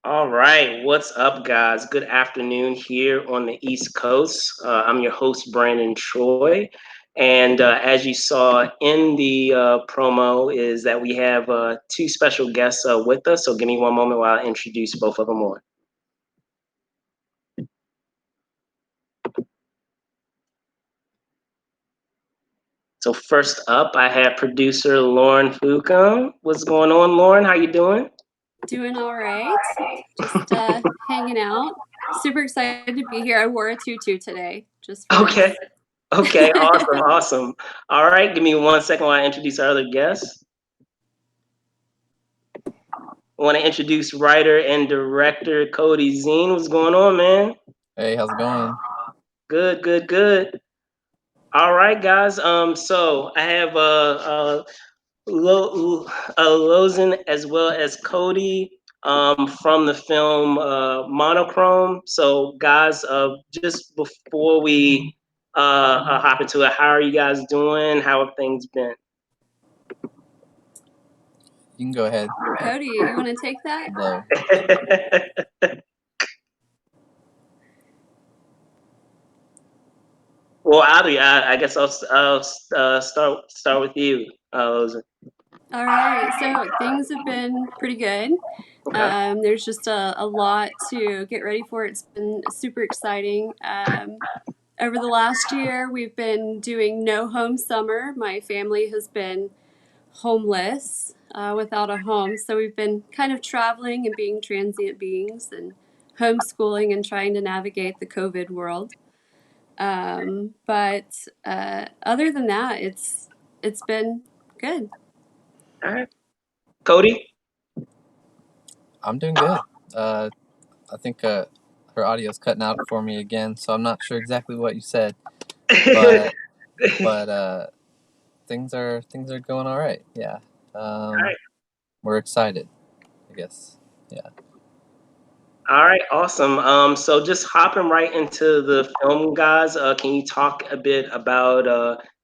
All right, what's up, guys? Good afternoon here on the East Coast. I'm your host, Brandon Troy, and as you saw in the promo, is that we have two special guests with us. So give me one moment while I introduce both of them on. So first up, I have producer Lozen Fukem. What's going on, Lauren? How you doing? Doing all right. Just hanging out. Super excited to be here. I wore a tutu today, just for Okay. this. Okay. Awesome. Awesome. All right. Give me 1 second while I introduce our other guests. I want to introduce writer and director Kodi Zene. What's going on, man? Hey, how's it going? Good, good, good. All right, guys. So I have Lozen as well as Kodi from the film Monochrome. So, guys, just before we hop into it, how are you guys doing? How have things been? You can go ahead. Kodi, you want to take that? Hello. Well, I guess I'll start with you, Lozen. All right. So things have been pretty good. Okay. There's just a lot to get ready for. It's been super exciting. Over the last year, we've been doing No Home Summer. My family has been homeless, without a home. So we've been kind of traveling and being transient beings and homeschooling and trying to navigate the COVID world. But other than that, it's been good. All right. Kodi. I'm doing good. I think her audio's cutting out for me again, so I'm not sure exactly what you said, but things are going all right. Yeah. All right. We're excited, I guess. Yeah. All right, awesome. So just hopping right into the film, guys. Can you talk a bit about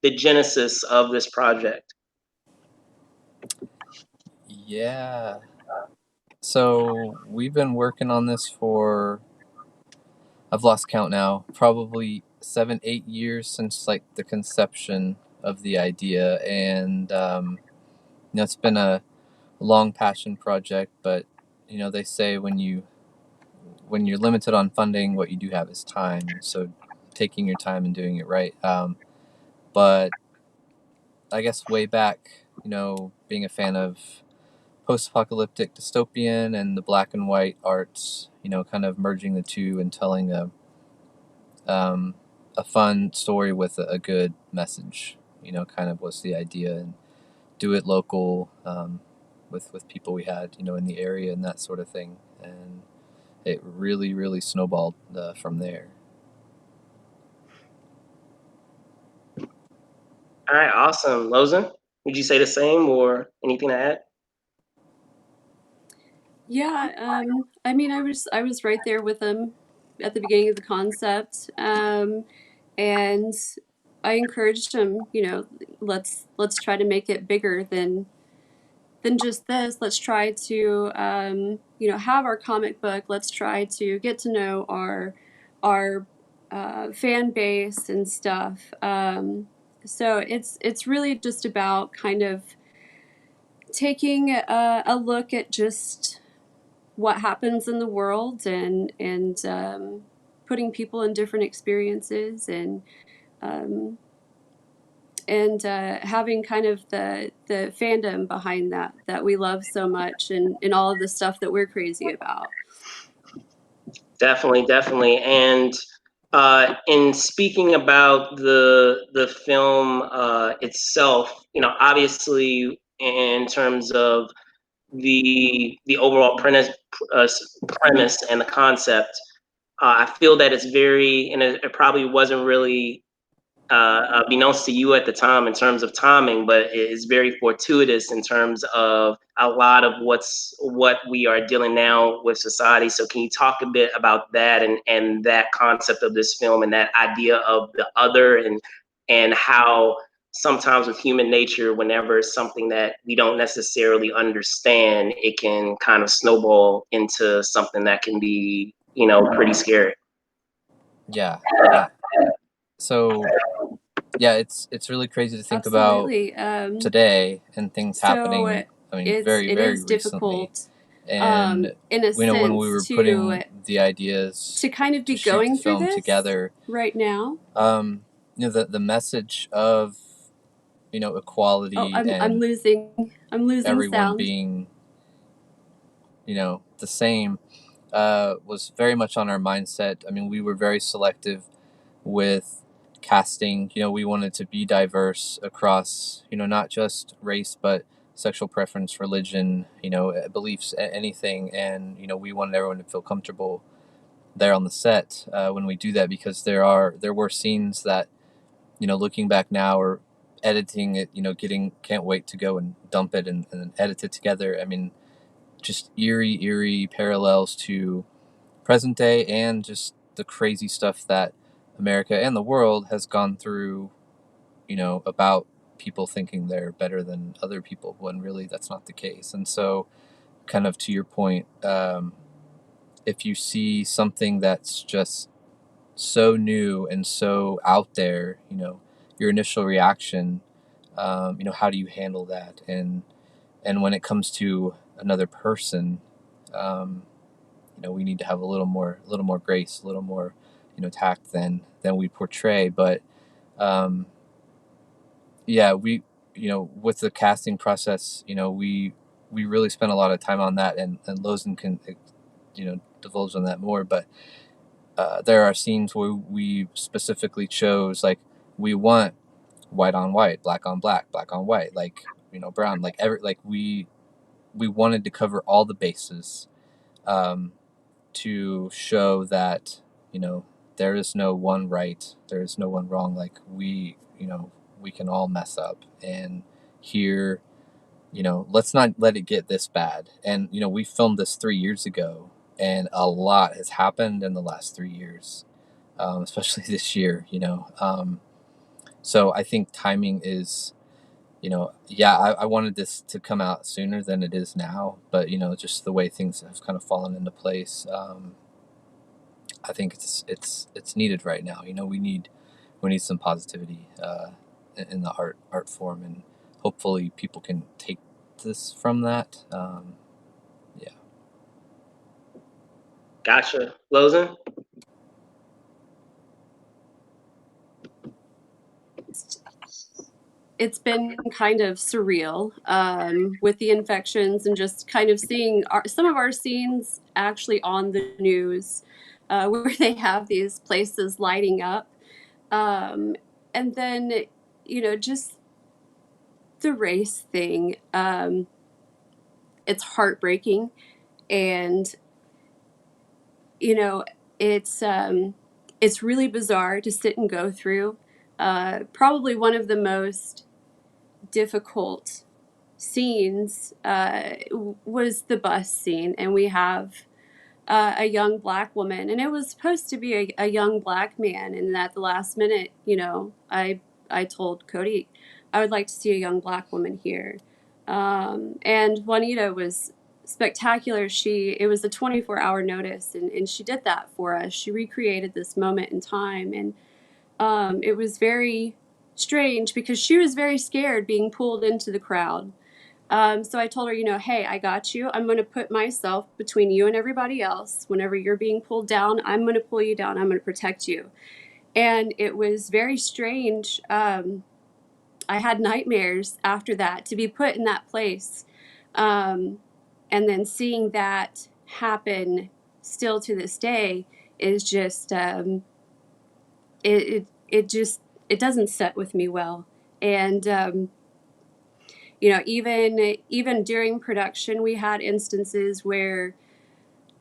the genesis of this project? Yeah. So we've been working on this for, I've lost count now, probably 7-8 years since like the conception of the idea, and it's been a long passion project. But they say when you're limited on funding, what you do have is time. So taking your time and doing it right. But I guess way back, being a fan of post-apocalyptic dystopian and the black and white arts, kind of merging the two and telling a fun story with a good message, kind of was the idea, and do it local, with people we had, in the area and that sort of thing. And it really, really snowballed from there. All right, awesome. Lozen, would you say the same or anything to add? Yeah, I mean, I was right there with them at the beginning of the concept, and I encouraged him. Let's try to make it bigger than just this. Let's try to have our comic book. Let's try to get to know our fan base and stuff. So it's really just about kind of taking a look at just what happens in the world and putting people in different experiences and having kind of the fandom behind that we love so much, and all of the stuff that we're crazy about. Definitely, definitely. And in speaking about the film itself, obviously in terms of the overall premise and the concept, I feel that it's very, and it probably wasn't really beknownst to you at the time in terms of timing, but it is very fortuitous in terms of a lot of what we are dealing now with society. So can you talk a bit about that and that concept of this film and that idea of the other, and how sometimes with human nature, whenever it's something that we don't necessarily understand, it can kind of snowball into something that can be, pretty scary. Yeah. So yeah, it's really crazy to think Absolutely. about today and things So happening. I mean, it very is recently. difficult, And in a when we were sense, putting the ideas to kind of be to shoot the going through film this together, right now. the message of equality Oh, I'm and losing everyone sound. being the same was very much on our mindset. I mean, we were very selective with casting. We wanted to be diverse across, not just race, but sexual preference, religion, beliefs, anything. And, we wanted everyone to feel comfortable there on the set when we do that, because there were scenes that, looking back now or editing it, can't wait to go and dump it and edit it together. I mean, just eerie parallels to present day and just the crazy stuff that America and the world has gone through, about people thinking they're better than other people when really that's not the case. And so, kind of to your point, if you see something that's just so new and so out there, your initial reaction, how do you handle that? And when it comes to another person, um, we need to have a little more grace, a little more, tact than we portray. But yeah, we, with the casting process, we really spent a lot of time on that, and Lozen can, divulge on that more. But there are scenes where we specifically chose, like, we want white on white, black on black, black on white, like, brown, like we wanted to cover all the bases, to show that, there is no one right, there is no one wrong. Like, we can all mess up, and here, let's not let it get this bad. And we filmed this 3 years ago, and a lot has happened in the last 3 years, especially this year. So I think timing is, yeah, I wanted this to come out sooner than it is now, but just the way things have kind of fallen into place, I think it's needed right now. We need some positivity in the art form, and hopefully people can take this from that. Yeah. Gotcha. Lozen? It's been kind of surreal, with the infections, and just kind of seeing some of our scenes actually on the news, where they have these places lighting up. And then, just the race thing. It's heartbreaking. And, you know, it's really bizarre to sit and go through. Probably one of the most difficult scenes was the bus scene, and we have a young Black woman, and it was supposed to be a young Black man, and at the last minute, I told Kodi I would like to see a young Black woman here. And Juanita was spectacular. It was a 24-hour notice, and she did that for us. She recreated this moment in time, and it was very strange because she was very scared being pulled into the crowd. So I told her, hey, I got you. I'm going to put myself between you and everybody else. Whenever you're being pulled down, I'm going to pull you down. I'm going to protect you. And it was very strange, I had nightmares after that to be put in that place. And then seeing that happen still to this day is just, it just, it doesn't set with me well. And, even during production, we had instances where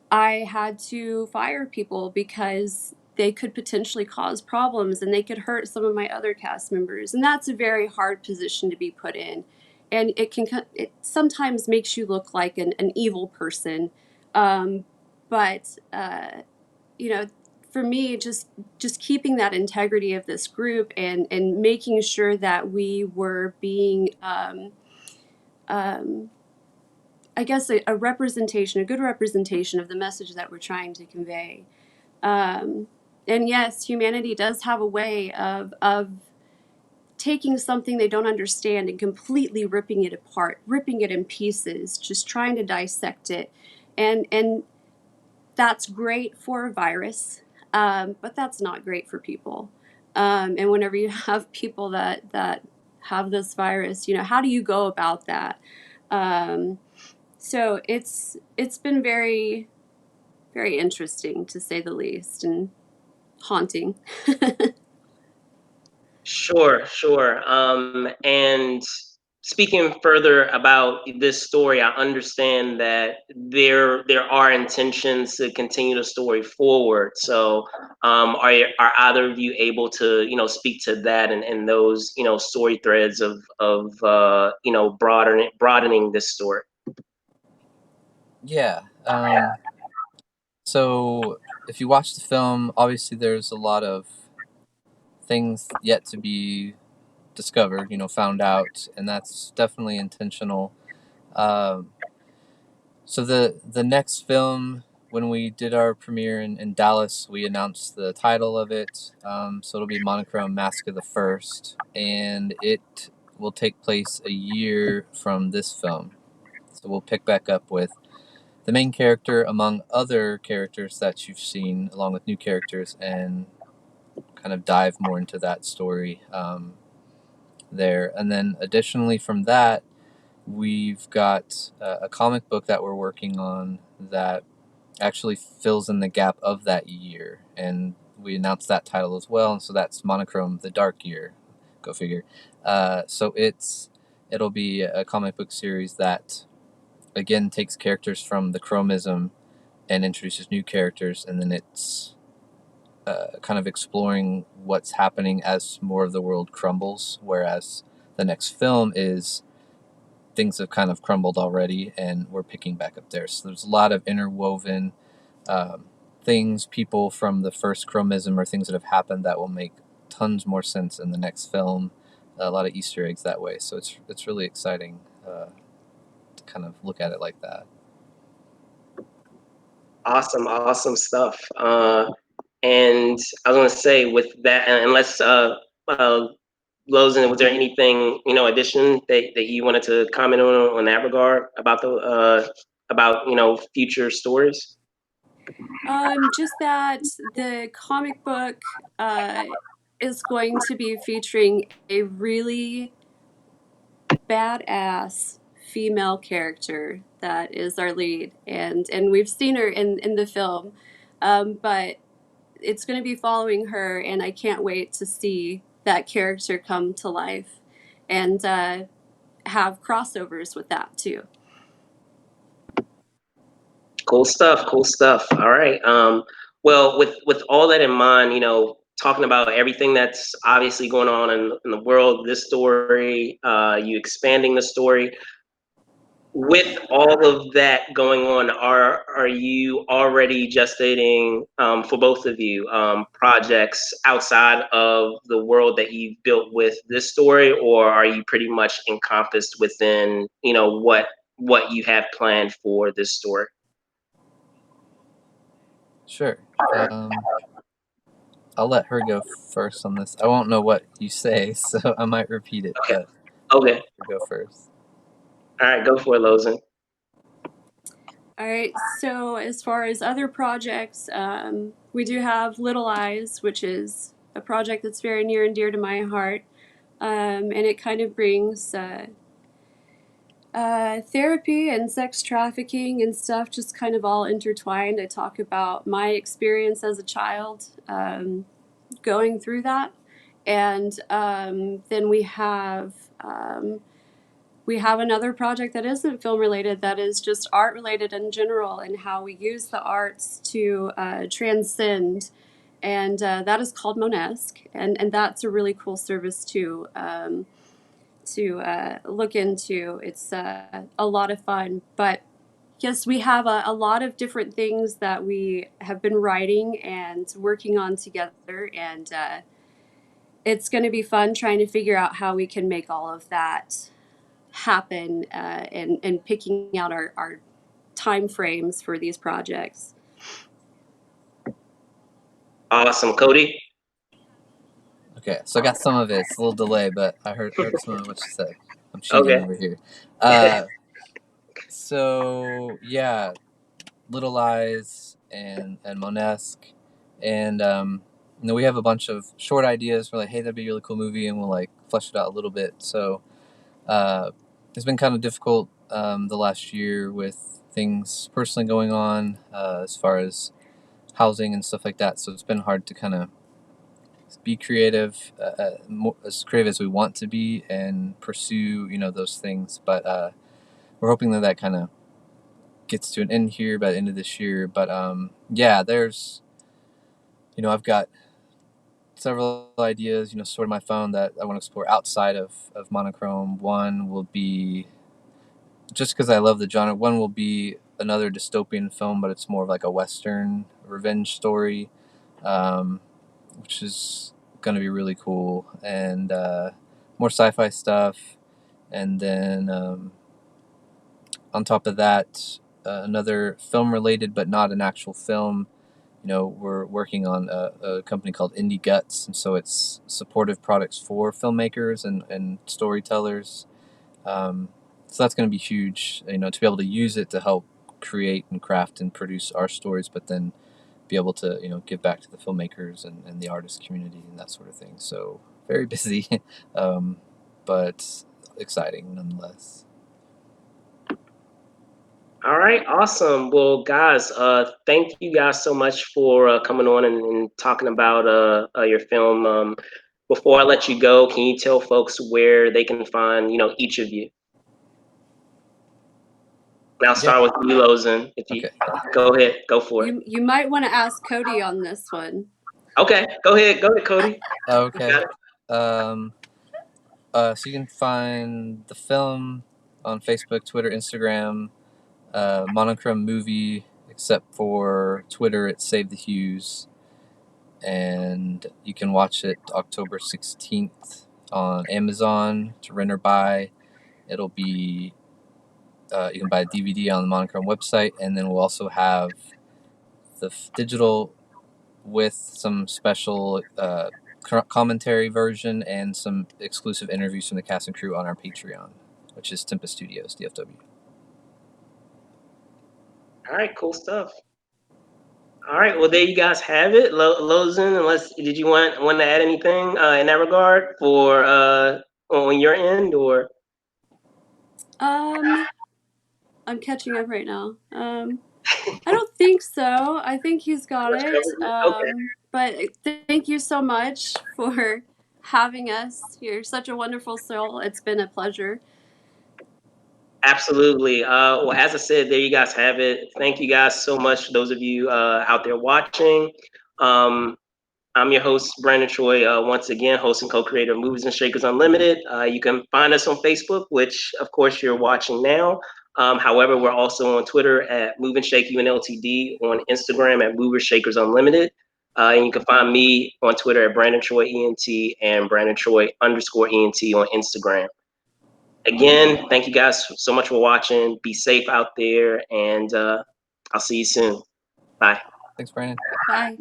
I had to fire people because they could potentially cause problems and they could hurt some of my other cast members. And that's a very hard position to be put in. And it sometimes makes you look like an evil person. But, for me, just keeping that integrity of this group and making sure that we were being, I guess, a representation, a good representation of the message that we're trying to convey. And yes, humanity does have a way of taking something they don't understand and completely ripping it apart, ripping it in pieces, just trying to dissect it. And that's great for a virus, but that's not great for people. And whenever you have people that have this virus, how do you go about that? So it's been very, very interesting, to say the least, and haunting. Sure, sure. And speaking further about this story, I understand that there are intentions to continue the story forward. So, are either of you able to speak to that and those story threads of broadening this story? Yeah. So if you watch the film, obviously there's a lot of things yet to be discovered, found out, and that's definitely intentional. Um, so the next film, when we did our premiere in Dallas, we announced the title of it. So it'll be Monochrome Mask of the First, and it will take place a year from this film. So we'll pick back up with the main character among other characters that you've seen, along with new characters, and kind of dive more into that story there. And then additionally from that, we've got a comic book that we're working on that actually fills in the gap of that year. And we announced that title as well. And so that's Monochrome, The Dark Year. Go figure. So it'll be a comic book series that, again, takes characters from the CHROMISM and introduces new characters. And then it's kind of exploring what's happening as more of the world crumbles, whereas the next film is things have kind of crumbled already and we're picking back up there. So there's a lot of interwoven things, people from the first CHROMISM or things that have happened that will make tons more sense in the next film. A lot of Easter eggs that way. So it's really exciting to kind of look at it like that. Awesome stuff. And I was going to say with that, unless Lozen, was there anything addition that you wanted to comment on that regard about the about future stories? Just that the comic book is going to be featuring a really badass female character that is our lead, and we've seen her in the film, but it's going to be following her, and I can't wait to see that character come to life and have crossovers with that too. Cool stuff. Cool stuff. All right. Well, with all that in mind, talking about everything that's obviously going on in the world, this story, you expanding the story. With all of that going on, are you already gestating for both of you projects outside of the world that you've built with this story, or are you pretty much encompassed within what you have planned for this story? Sure. I'll let her go first on this. I won't know what you say, so I might repeat it, Okay. but Okay. go first. All right. Go for it, Lozen. All right, so as far as other projects, we do have Little Eyes, which is a project that's very near and dear to my heart. and it kind of brings therapy and sex trafficking and stuff just kind of all intertwined. I talk about my experience as a child going through that. And then we have another project that isn't film related, that is just art related in general, and how we use the arts to transcend. And that is called Monesque. And that's a really cool service too. To look into. It's a lot of fun. But yes, we have a lot of different things that we have been writing and working on together. And it's going to be fun trying to figure out how we can make all of that happen and picking out our time frames for these projects. Awesome, Kodi. Okay, so I got some of it. It's a little delay, but I heard some of what you said. I'm cheating Okay. over here. So yeah, Little Eyes and Monesque, and we have a bunch of short ideas. We're like, hey, that'd be a really cool movie, and we'll like flesh it out a little bit. So it's been kind of difficult the last year with things personally going on as far as housing and stuff like that. So it's been hard to kind of be creative, as creative as we want to be, and pursue those things. But we're hoping that kind of gets to an end here by the end of this year. But yeah, there's I've got several ideas stored in my phone that I want to explore outside of Monochrome. One will be, just because I love the genre, one will be another dystopian film, but it's more of like a Western revenge story, which is going to be really cool, and more sci-fi stuff. And then on top of that, another film related but not an actual film. We're working on a company called Indie Guts, and so it's supportive products for filmmakers and storytellers. So that's going to be huge, to be able to use it to help create and craft and produce our stories, but then be able to, give back to the filmmakers and the artist community and that sort of thing. So very busy, but exciting nonetheless. All right, awesome. Well, guys, thank you guys so much for coming on and talking about your film. Before I let you go, can you tell folks where they can find, each of you? And I'll Yeah. start with you, Lozen. If you Okay. go ahead, go for it. You might want to ask Kodi on this one. Okay, go ahead, Kodi. Okay. Got it. So you can find the film on Facebook, Twitter, Instagram, Monochrome Movie, except for Twitter, it's Save the Hughes. And you can watch it October 16th on Amazon to rent or buy. It'll be, you can buy a DVD on the Monochrome website, and then we'll also have the digital with some special commentary version and some exclusive interviews from the cast and crew on our Patreon, which is Tempest Studios, DFW. All right, cool stuff. All right, well, there you guys have it, Lozen. Unless did you want to add anything in that regard for on your end, or? I'm catching up right now. I don't think so. I think he's got it. Okay. But thank you so much for having us. You're such a wonderful soul. It's been a pleasure. Absolutely. Well, as I said, there you guys have it. Thank you guys so much, those of you out there watching. Um, I'm your host, Brandon Troy, once again, host and co-creator of Movies and Shakers Unlimited. You can find us on Facebook, which, of course, you're watching now. However, we're also on Twitter at Move and Shake UNLTD, on Instagram at Movers Shakers Unlimited. And you can find me on Twitter at Brandon Troy ENT and Brandon Troy _ ENT on Instagram. Again, thank you guys so much for watching. Be safe out there, and I'll see you soon. Bye. Thanks, Brandon. Bye.